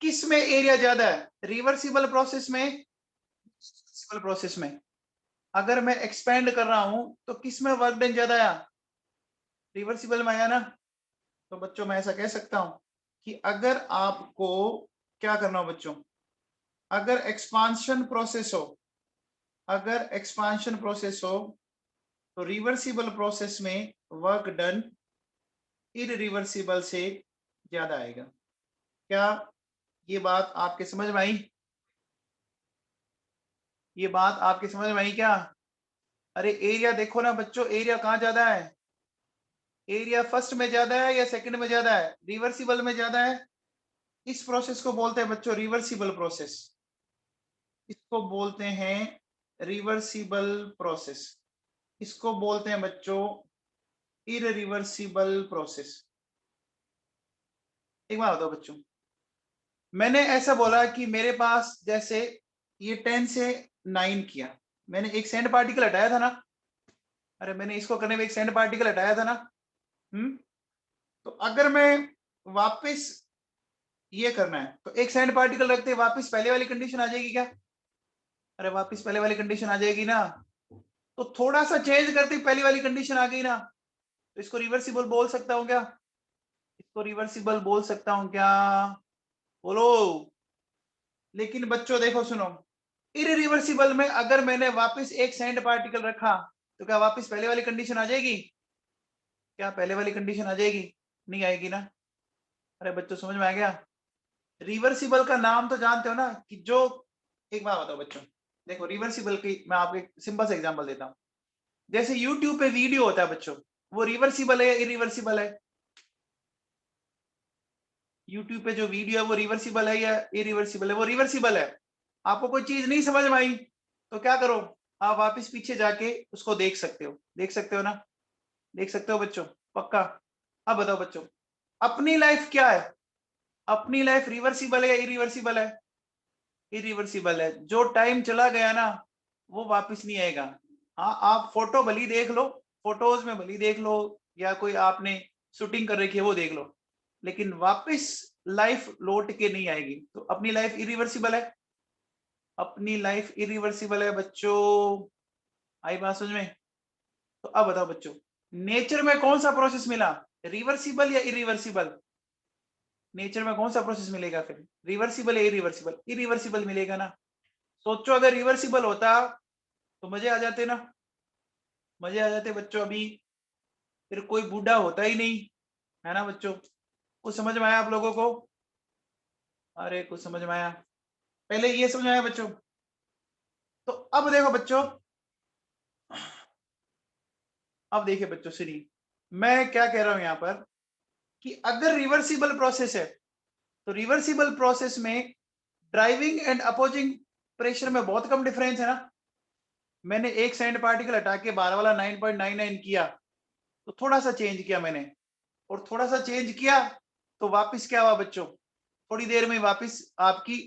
किस में एरिया ज्यादा है, रिवर्सिबल प्रोसेस में, रिवर्सिबल प्रोसेस में? अगर मैं एक्सपेंड कर रहा हूं तो किस में वर्क डन ज्यादा आया, रिवर्सिबल में आया ना। तो बच्चों मैं ऐसा कह सकता हूं कि अगर आपको क्या करना हो बच्चों, अगर एक्सपांशन प्रोसेस हो, अगर एक्सपांशन प्रोसेस हो तो रिवर्सिबल प्रोसेस में वर्क डन इरिवर्सिबल से ज्यादा आएगा। क्या ये बात आपके समझ में आई? ये बात आपके समझ में आई क्या? अरे एरिया देखो ना बच्चों, एरिया कहाँ ज्यादा है, एरिया फर्स्ट में ज्यादा है या सेकंड में ज्यादा है, रिवर्सिबल में ज्यादा है। इस प्रोसेस को बोलते हैं बच्चों रिवर्सिबल प्रोसेस, इसको बोलते हैं रिवर्सिबल प्रोसेस, इसको बोलते हैं बच्चों इरिवर्सिबल प्रोसेस। एक बात बताओ बच्चों, मैंने ऐसा बोला कि मेरे पास जैसे ये 10 से 9 किया, मैंने एक सेंड पार्टिकल हटाया था ना, अरे मैंने इसको करने में एक सेंड पार्टिकल हटाया था ना। तो अगर मैं वापस ये करना है तो एक सेंड पार्टिकल रखते वापस पहले वाली कंडीशन आ जाएगी क्या? अरे वापस पहले वाली कंडीशन आ जाएगी ना। तो थोड़ा सा चेंज करते पहली वाली कंडीशन आ गई ना, तो इसको रिवर्सिबल बोल सकता हूं क्या? इसको रिवर्सिबल बोल सकता हूं क्या? बोलो। लेकिन बच्चों देखो सुनो, इरिवर्सिबल में अगर मैंने वापस एक सेंड पार्टिकल रखा तो क्या वापस पहले वाली कंडीशन आ जाएगी? क्या पहले वाली कंडीशन आ जाएगी? नहीं आएगी ना। अरे बच्चों समझ में आ गया? रिवर्सिबल का नाम तो जानते हो ना कि जो, एक बात बताओ बच्चों, देखो रिवर्सिबल की मैं आपको एक सिंपल सा एग्जांपल देता हूं। जैसे यूट्यूब पे वीडियो होता है बच्चों, वो रिवर्सिबल है या इरिवर्सिबल है? यूट्यूब पे जो वीडियो है वो रिवर्सिबल है या इरिवर्सिबल है? वो रिवर्सिबल है। आपको कोई चीज नहीं समझ में आई तो क्या करो, आप वापस पीछे जाके उसको देख सकते हो, देख सकते हो ना, देख सकते हो बच्चों, पक्का? अब बताओ बच्चों, अपनी लाइफ क्या है, अपनी लाइफ रिवर्सिबल है या इरिवर्सिबल है? इरिवर्सिबल है। जो टाइम चला गया ना वो वापस नहीं आएगा। हाँ आप फोटो भली देख लो, फोटोज में भली देख लो, या कोई आपने शूटिंग कर रखी है वो देख लो, लेकिन वापस लाइफ लौट के नहीं आएगी। तो अपनी लाइफ इरिवर्सिबल है, अपनी लाइफ इरिवर्सिबल है बच्चों। आई बात समझ में? तो अब बताओ बच्चों, नेचर में कौन सा प्रोसेस मिला, रिवर्सिबल या इरिवर्सिबल? नेचर में कौन सा प्रोसेस मिलेगा फिर, रिवर्सिबल या इरिवर्सिबल? इरिवर्सिबल मिलेगा ना। सोचो अगर रिवर्सिबल होता तो मजे आ जाते ना, मजे आ जाते बच्चों। अभी फिर कोई बूढ़ा होता ही नहीं, है ना बच्चों? कुछ समझ में आया आप लोगों को? अरे कुछ समझ में आया? पहले ये समझ में आया बच्चों? तो अब देखो बच्चों, अब देखिए बच्चों सुनिए, मैं क्या कह रहा हूं यहां पर कि अगर रिवर्सिबल प्रोसेस है तो रिवर्सिबल प्रोसेस में ड्राइविंग एंड अपोजिंग प्रेशर में बहुत कम डिफरेंस है ना। मैंने एक सैंड पार्टिकल हटा के 12 वाला 9.99 किया, तो थोड़ा सा चेंज किया मैंने, और थोड़ा सा चेंज किया तो वापस क्या हुआ बच्चों, थोड़ी देर में वापस आपकी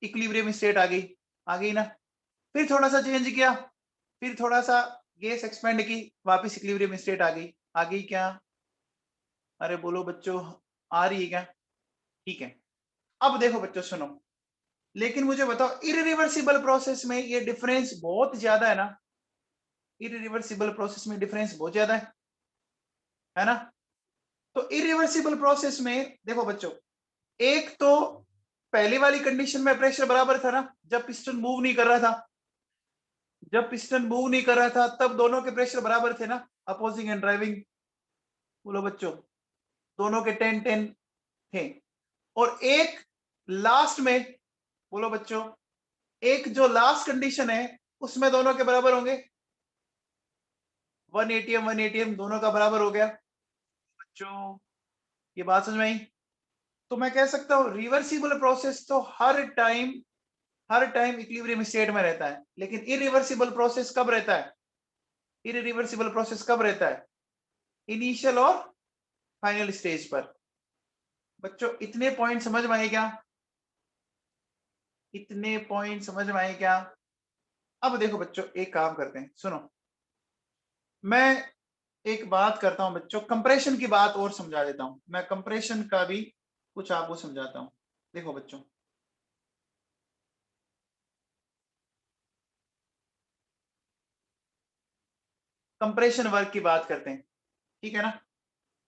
इक्विलिब्रियम स्टेट आ गई ना। फिर थोड़ा सा चेंज किया, फिर थोड़ा सा गैस एक्सपेंड की, वापस इक्विलिब्रियम स्टेट आ गई क्या? अरे बोलो बच्चों, आ रही है क्या? ठीक है। अब देखो बच्चों सुनो, लेकिन मुझे बताओ इरिवर्सिबल प्रोसेस में ये डिफरेंस बहुत ज्यादा है ना, इरिवर्सिबल प्रोसेस में डिफरेंस बहुत ज्यादा है ना। तो इरिवर्सिबल प्रोसेस में देखो बच्चों, एक तो पहली वाली कंडीशन में प्रेशर बराबर था ना, जब पिस्टन मूव नहीं कर रहा था, जब पिस्टन मूव नहीं कर रहा था तब दोनों के प्रेशर बराबर थे ना, अपोजिंग एंड ड्राइविंग। बोलो बच्चों, दोनों के 10-10 थे। और एक लास्ट में, बोलो बच्चों, एक जो लास्ट कंडीशन है उसमें दोनों के बराबर होंगे, 1 एटीएम 1 एटीएम दोनों का बराबर हो गया। बच्चों ये बात समझ में आई? तो मैं कह सकता हूं रिवर्सिबल प्रोसेस तो हर टाइम इक्विलिब्रियम स्टेट में रहता है, लेकिन इरिवर्सिबल प्रोसेस कब रहता है, इरिवर्सिबल प्रोसेस कब रहता है, इनिशियल और फाइनल स्टेज पर। बच्चों इतने पॉइंट समझ में आए क्या, इतने पॉइंट समझ में आए क्या? अब देखो बच्चों एक काम करते हैं, सुनो, मैं एक बात करता हूं बच्चों, कंप्रेशन की बात और समझा देता हूं, मैं कंप्रेशन का भी कुछ आपको समझाता हूं। देखो बच्चों, कंप्रेशन वर्क की बात करते हैं, ठीक है ना।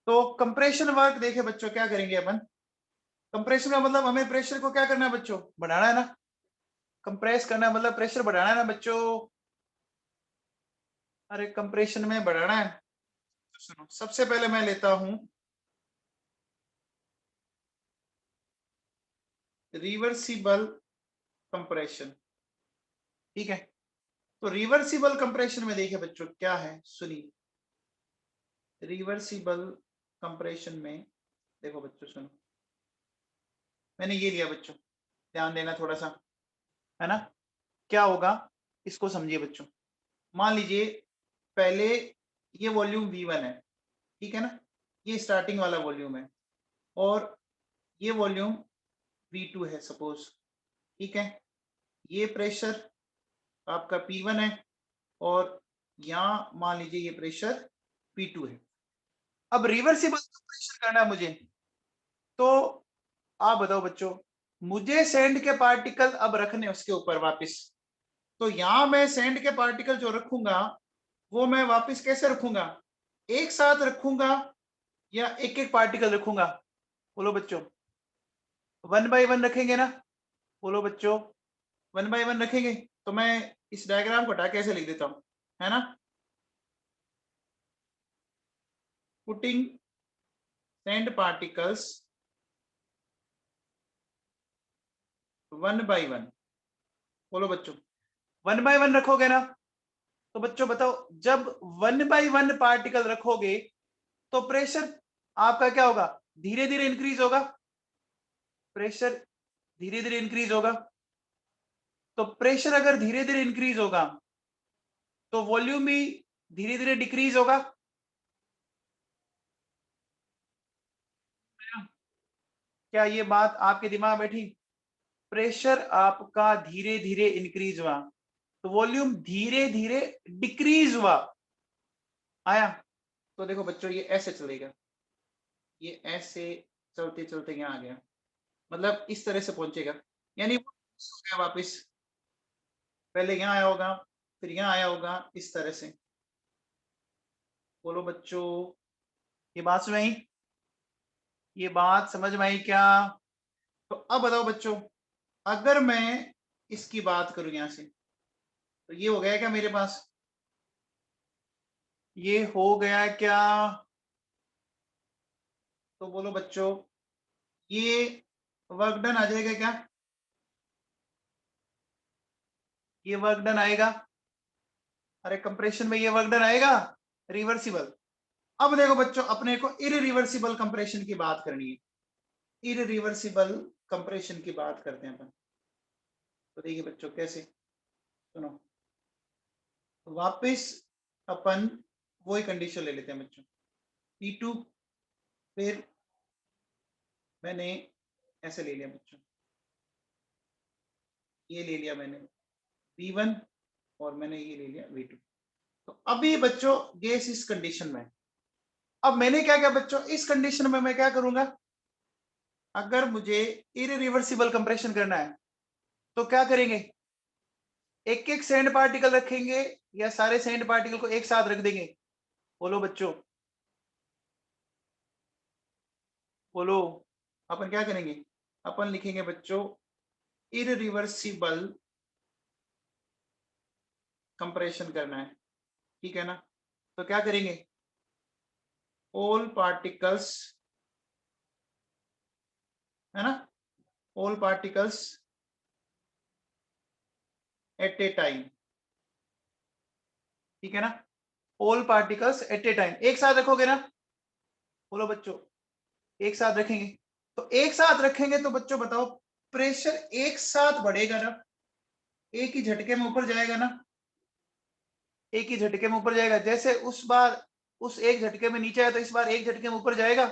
तो कंप्रेशन वर्क देखे बच्चों, क्या करेंगे अपन, कंप्रेशन का मतलब हमें प्रेशर को क्या करना है बच्चों, बढ़ाना है ना। कंप्रेस करना है मतलब प्रेशर बढ़ाना है ना बच्चों। अरे कंप्रेशन में बढ़ाना है। तो सुनो, सबसे पहले मैं लेता हूं रिवर्सिबल कंप्रेशन, ठीक है। तो रिवर्सिबल कंप्रेशन में देखिए बच्चों क्या है, सुनिए। रिवर्सिबल कंप्रेशन में देखो बच्चों सुनो, मैंने ये लिया बच्चों, ध्यान देना थोड़ा सा, है ना। क्या होगा, इसको समझिए बच्चों। मान लीजिए पहले ये वॉल्यूम V1 है, ठीक है ना, ये स्टार्टिंग वाला वॉल्यूम है, और ये वॉल्यूम V2 है सपोज, ठीक है। ये प्रेशर आपका P1 है, और यहाँ मान लीजिए ये प्रेशर P2 है। अब रिवर्सिबल प्रेशर करना है मुझे, तो आप बताओ बच्चों, मुझे सैंड के पार्टिकल अब रखने उसके ऊपर वापस। तो यहां मैं सैंड के पार्टिकल जो रखूंगा वो मैं वापस कैसे रखूंगा, एक साथ रखूंगा या एक एक पार्टिकल रखूंगा, बोलो बच्चों। वन बाय वन रखेंगे ना, बोलो बच्चों, वन बाय वन रखेंगे। तो मैं इस डायग्राम को हटा के ऐसे लिख देता हूं, है ना, putting sand particles one by one, बोलो बच्चों, वन बाय वन रखोगे ना। तो बच्चों बताओ, जब वन बाय वन पार्टिकल रखोगे तो प्रेशर आपका क्या होगा, धीरे धीरे इंक्रीज होगा, प्रेशर धीरे धीरे इंक्रीज होगा। तो प्रेशर अगर धीरे धीरे इंक्रीज होगा तो वॉल्यूम भी धीरे धीरे डिक्रीज होगा। क्या ये बात आपके दिमाग में बैठी, प्रेशर आपका धीरे धीरे इंक्रीज हुआ तो वॉल्यूम धीरे धीरे डिक्रीज हुआ, आया। तो देखो बच्चों, ये ऐसे चलेगा, ये ऐसे चलते चलते यहाँ आ गया, मतलब इस तरह से पहुंचेगा, यानी वो हो गया वापिस, पहले यहाँ आया होगा फिर यहाँ आया होगा, इस तरह से। बोलो बच्चों, ये बात समझ आई, ये बात समझ में आई क्या। तो अब बताओ बच्चों, अगर मैं इसकी बात करूं यहां से, तो ये हो गया क्या मेरे पास, ये हो गया क्या। तो बोलो बच्चों, ये वर्क डन आ जाएगा क्या, ये वर्क डन आएगा। अरे कंप्रेशन में ये वर्क डन आएगा, रिवर्सिबल। अब देखो बच्चों, अपने को इररिवर्सिबल कंप्रेशन की बात करनी है, इररिवर्सिबल कंप्रेशन की बात करते हैं अपन। तो देखिए बच्चों कैसे, सुनो, वापस अपन वही कंडीशन ले लेते हैं बच्चों, P2, फिर मैंने ऐसे ले लिया बच्चों, ये ले लिया मैंने V1, और मैंने ये ले लिया V2। तो अभी बच्चों गैस इस कंडीशन में, अब मैंने क्या किया बच्चों, इस कंडीशन में मैं क्या करूंगा, अगर मुझे इररिवर्सिबल कंप्रेशन करना है तो क्या करेंगे, एक एक सैंड पार्टिकल रखेंगे या सारे सैंड पार्टिकल को एक साथ रख देंगे, बोलो बच्चों, बोलो। अपन क्या करेंगे, अपन लिखेंगे बच्चों इररिवर्सिबल कंप्रेशन करना है, ठीक है ना। तो क्या करेंगे, ऑल पार्टिकल्स, है ना, all particles at a time, ठीक है ना, all particles at a time एक साथ रखोगे ना, बोलो बच्चों, एक साथ रखेंगे। तो एक साथ रखेंगे तो बच्चों बताओ, प्रेशर एक साथ बढ़ेगा ना, एक ही झटके में ऊपर जाएगा ना, एक ही झटके में ऊपर जाएगा। जैसे उस बार उस एक झटके में नीचे आया तो इस बार एक झटके में ऊपर जाएगा,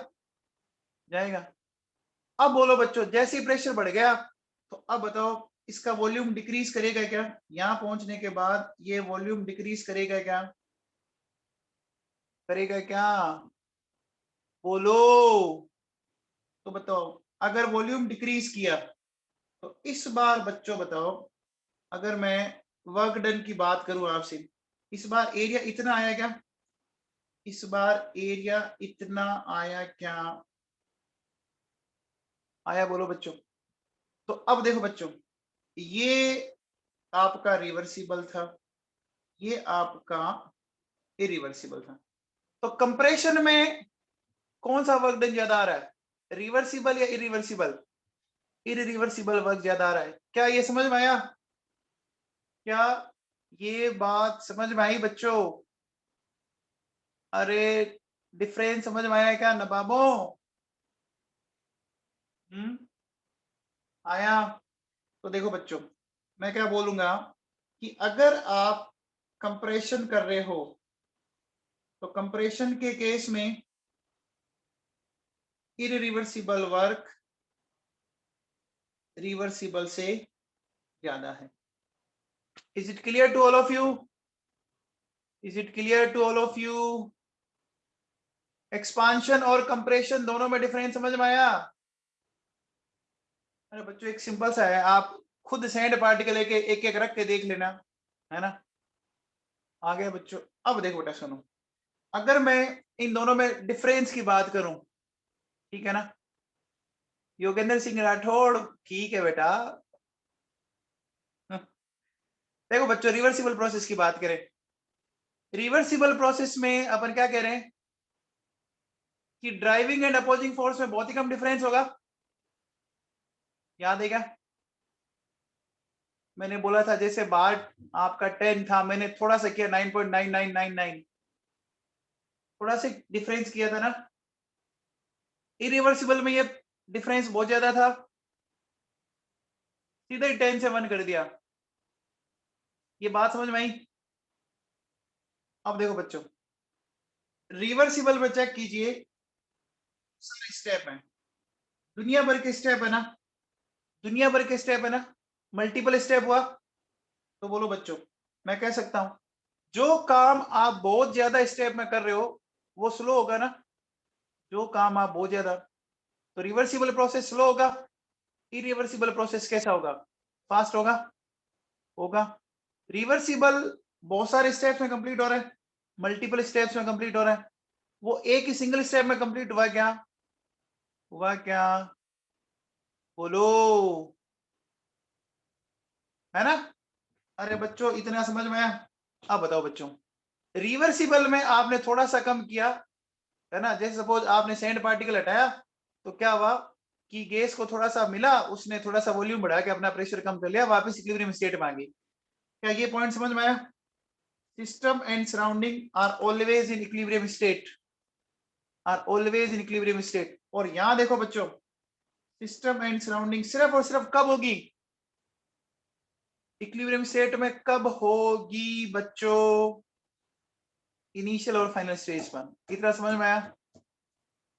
जाएगा। अब बोलो बच्चों, जैसे ही प्रेशर बढ़ गया तो अब बताओ, इसका वॉल्यूम डिक्रीज करेगा क्या, यहां पहुंचने के बाद ये वॉल्यूम डिक्रीज करेगा क्या, करेगा क्या? बोलो। तो बताओ, अगर वॉल्यूम डिक्रीज किया तो इस बार बच्चों बताओ, अगर मैं वर्क डन की बात करूं आपसे, इस बार एरिया इतना आया क्या? इस बार एरिया इतना आया क्या? आया? बोलो बच्चों। तो अब देखो बच्चों, ये आपका रिवर्सिबल था, ये आपका इरिवर्सिबल था। तो कंप्रेशन में कौन सा वर्क डन ज्यादा आ रहा है, रिवर्सिबल या इरिवर्सिबल? इरिवर्सिबल वर्क ज्यादा आ रहा है। क्या ये समझ में आया? क्या ये बात समझ में आई बच्चों? अरे डिफरेंस समझ में आया क्या नवाबों? आया? तो देखो बच्चों, मैं क्या बोलूंगा कि अगर आप कंप्रेशन कर रहे हो तो कंप्रेशन के केस में इरिवर्सिबल वर्क रिवर्सिबल से ज्यादा है। Is it clear to all of you? Is it clear to all of you? Expansion और कंप्रेशन दोनों में डिफरेंस समझ में आया? अरे बच्चों एक सिंपल सा है, आप खुद सैंड पार्टिकल लेके एक एक रख के देख लेना, है ना? आ गया बच्चों। अब देखो बेटा सुनो, अगर मैं इन दोनों में डिफरेंस की बात करूं, ठीक है ना? योगेंद्र सिंह राठौड़, ठीक है बेटा। देखो बच्चों, रिवर्सिबल प्रोसेस की बात करें, रिवर्सिबल प्रोसेस में अपन क्या कह रहे हैं कि ड्राइविंग एंड अपोजिंग फोर्स में बहुत ही कम डिफरेंस होगा। याद है क्या? मैंने बोला था जैसे बार आपका 10 था, मैंने थोड़ा सा किया 9.9999, थोड़ा सा डिफरेंस किया था ना। इरिवर्सिबल में ये डिफरेंस बहुत ज्यादा था, सीधे ही 10 से 1 कर दिया। ये बात समझ में आई? अब देखो बच्चों, रिवर्सिबल में चेक कीजिए, सारे स्टेप है, दुनिया भर के स्टेप है ना, दुनिया भर के स्टेप है ना, मल्टीपल स्टेप हुआ। तो बोलो बच्चों, मैं कह सकता हूं जो काम आप बहुत ज्यादा स्टेप में कर रहे हो वो स्लो होगा ना, जो काम आप बहुत ज्यादा, तो रिवर्सिबल प्रोसेस स्लो होगा, इरिवर्सिबल प्रोसेस कैसा होगा, फास्ट होगा? होगा। रिवर्सिबल बहुत सारे स्टेप्स में कंप्लीट हो रहा है, मल्टीपल स्टेप्स में कंप्लीट हो रहा है, वो एक ही सिंगल स्टेप में कंप्लीट हुआ क्या? हुआ क्या? बोलो, है ना? अरे बच्चों इतना समझ में आया? अब बताओ बच्चों, रिवर्सिबल में आपने थोड़ा सा कम किया, है ना? जैसे सपोज आपने सैंड पार्टिकल हटाया तो क्या हुआ कि गैस को थोड़ा सा मिला, उसने थोड़ा सा वॉल्यूम बढ़ा के अपना प्रेशर कम कर लिया, वापस इक्विलिब्रियम स्टेट में आ गई। क्या ये पॉइंट समझ में आया? System and surrounding are always in equilibrium state, are always in equilibrium state. और यहां देखो बच्चों, सिस्टम एंड सराउंडिंग सिर्फ और सिर्फ कब होगी? इक्विलिब्रियम स्टेट में कब होगी बच्चों? इनिशियल और फाइनल स्टेज पर। इतना समझ में आया?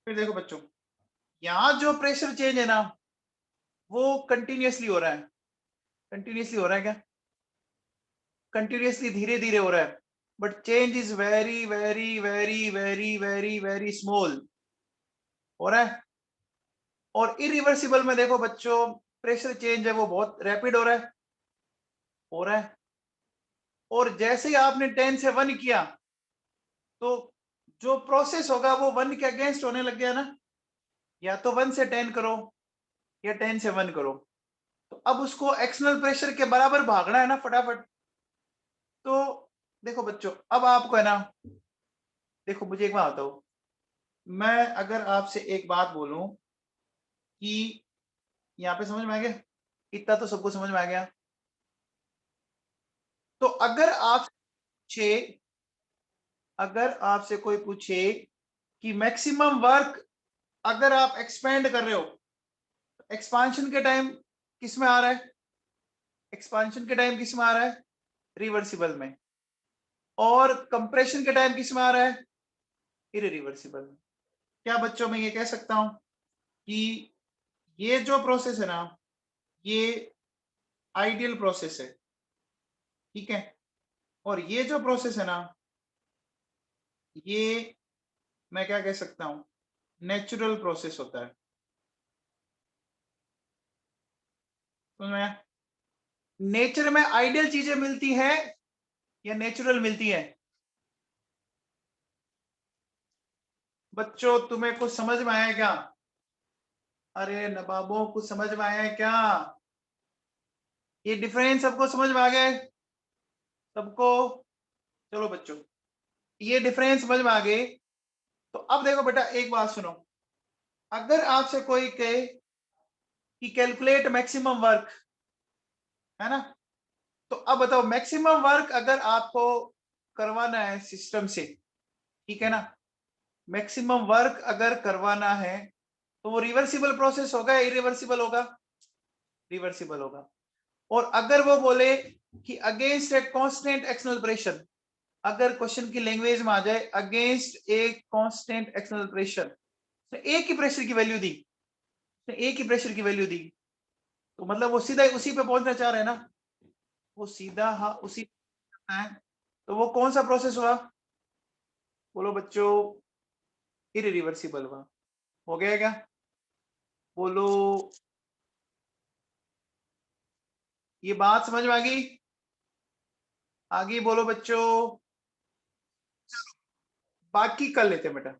फिर देखो बच्चों, यहां जो प्रेशर चेंज है ना वो कंटिन्यूअसली हो रहा है। कंटिन्यूअसली हो रहा है क्या? कंटिन्यूअसली धीरे धीरे हो रहा है, but change is very very very very very very small हो रहा है। और इरिवर्सिबल में देखो बच्चों, प्रेशर चेंज है वो बहुत रैपिड हो रहा है, हो रहा है। और जैसे ही आपने 10 से 1 किया तो जो प्रोसेस होगा वो 1 के अगेंस्ट होने लग गया ना, या तो 1 से 10 करो या 10 से 1 करो, तो अब उसको एक्सटर्नल प्रेशर के बराबर भागना है ना फटाफट। तो देखो बच्चों, अब आपको है ना, देखो मुझे एक बात बताओ, मैं अगर आपसे एक बात बोलूं कि यहाँ पे समझ में आ गया? इतना तो सबको समझ में आ गया। तो अगर आप पूछे, अगर आपसे कोई पूछे कि मैक्सिमम वर्क अगर आप एक्सपेंड कर रहे हो, एक्सपांशन के टाइम किस में आ रहा है? एक्सपांशन के टाइम किस में आ रहा है? रिवर्सिबल में। और कंप्रेशन के टाइम किस में आ रहा है? इरिवर्सिबल में। क्या बच्चों मैं ये कह सकता हूं कि ये जो प्रोसेस है ना, ये आइडियल प्रोसेस है, ठीक है? और ये जो प्रोसेस है ना, ये मैं क्या कह सकता हूं, नेचुरल प्रोसेस होता है। समझ में आया? नेचर में आइडियल चीजें मिलती है या नेचुरल मिलती है? बच्चों तुम्हें कुछ समझ में आया क्या? अरे नवाबों कुछ समझ में आया है क्या? ये डिफरेंस सबको समझ में आ गया है? सबको? चलो बच्चों, ये डिफरेंस समझ में आ गए। तो अब देखो बेटा, एक बात सुनो, अगर आपसे कोई कहे कि कैलकुलेट मैक्सिमम वर्क, है ना, तो अब बताओ मैक्सिमम वर्क अगर आपको करवाना है सिस्टम से, ठीक है ना, मैक्सिमम वर्क अगर करवाना है तो वो रिवर्सिबल प्रोसेस होगा या इरिवर्सिबल होगा? रिवर्सिबल होगा। और अगर वो बोले कि against a constant external pressure, अगर क्वेश्चन की लैंग्वेज में आ जाए against a constant external pressure, तो एक ही प्रेशर की वैल्यू दी, तो एक ही प्रेशर की वैल्यू दी, तो मतलब वो सीधा उसी पे पहुंचना चाह रहे हैं ना, वो सीधा हाँ उसी है। तो वो कौन सा प्रोसेस हुआ? बोलो बच्चों, इरिवर्सिबल हुआ। हो गया क्या? बोलो, ये बात समझ में आ गई? आगे बोलो बच्चों। बाकी कर लेते हैं बेटा।